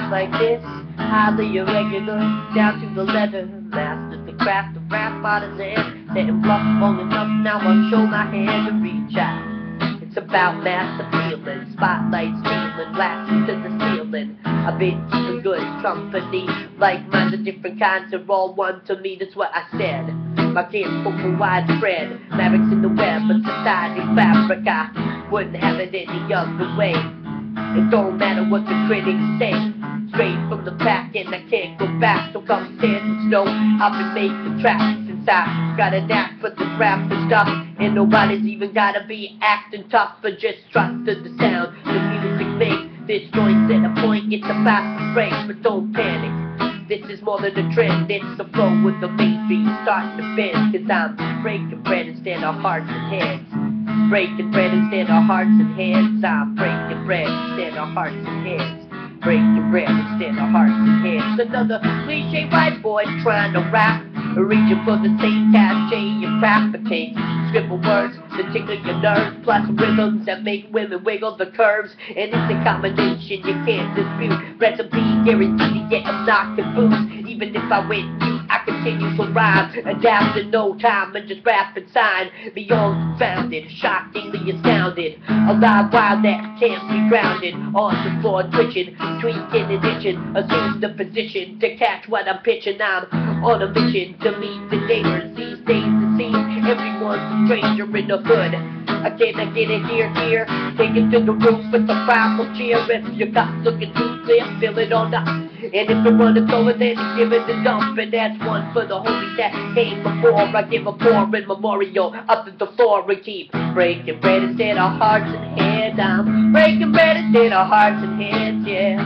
like this, highly irregular, down to the letter. Mastered the craft of rap artisan, setting bluff long enough, now I'll show my hand and reach out. It's about mass appealing, spotlight stealing, blasting to the ceiling. I've been keeping good company, like minds of different kinds are all one to me, that's what I said. My kids spoke for widespread, mavericks in the web, but society fabric, I wouldn't have it any other way. It don't matter what the critics say, straight from the back and I can't go back. So come stand and snow, I've been making tracks since I got a knack for this rap and stuff. And nobody's even gotta be acting tough, but just trusted the sound the music makes. This joint's at a point, it's about to break, but don't panic. This is more than a trend, it's the flow with the main beat starting to bend. Cause I'm breaking bread instead of hearts and heads. Breaking bread instead of hearts and heads. I'm breaking bread instead of hearts and heads. Breaking bread instead of hearts and heads. Another cliche white boy trying to rap, reaching for the same cachet you fabricate. Scribble words that tickle your nerves, plus rhythms that make women wiggle the curves. And it's a combination you can't dispute. Recipe guaranteed to get them knocked and boost. Even if I went mute, I continue to rhyme, adapt in no time and just rap and sign. Beyond founded, shockingly astounded. A live wild that can't be grounded. On the floor twitching, tweaking and itching. Assume the position to catch what I'm pitching. I'm on a mission to meet the neighbors. These days it seems everyone's a stranger in the hood. I get it here, take it to the roof with the powerful cheer. If your gut's looking too clear, fill it on up. And if it runneth over, then give it a dump. And that's one for the homies that came before. I give a pouring memorial up to the floor and keep breaking bread instead of hearts and heads. I'm breaking bread instead of hearts and heads, yeah.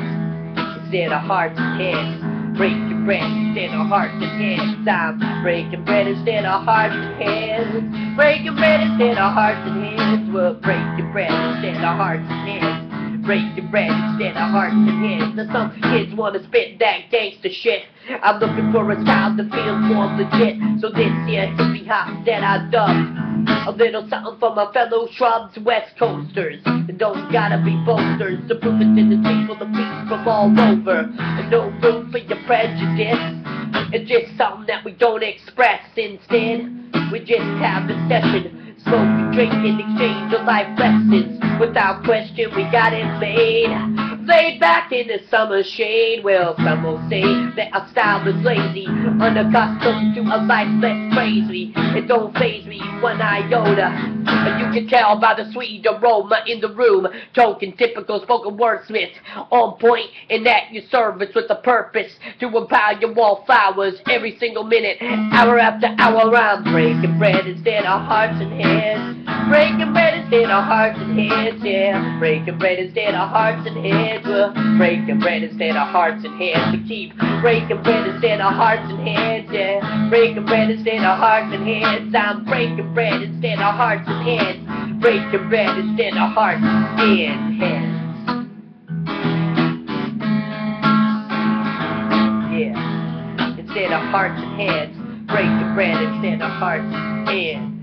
Instead of hearts and heads. Breaking bread instead of hearts and heads. I'm breaking bread instead of hearts and heads. Breaking bread instead of hearts and heads. We're breaking bread instead of hearts and heads. Breaking bread instead of hearts and heads. Now some kids wanna spit that gangster shit. I'm looking for a style that feels more legit. So this here hippie hop that I dubbed a little something for my fellow shrubs, West Coasters. And don't gotta be boasters to prove it in the people, the beats from all over. And no room for your prejudice. It's just something that we don't express. Instead, we just have a session, smoke and drink and exchange of life lessons. Without question, we got it made. Laid back in the summer shade. Well, some will say that our style is lazy, unaccustomed to a life less crazy. It don't faze me one iota. You can tell by the sweet aroma in the room. Token typical spoken wordsmith, on point and at your service with a purpose to empower your wallflowers every single minute, hour after hour. I'm breaking bread instead of hearts and heads. Breaking bread instead of hearts and heads, yeah. Breaking bread instead of hearts and heads. Breaking bread instead of hearts and heads. To keep breaking bread instead of hearts and heads, yeah. Breaking bread instead of hearts and heads. I'm breaking bread instead of hearts and heads. Breaking bread instead of hearts and heads. Yeah. Instead of hearts and heads. Breaking bread instead of hearts and heads.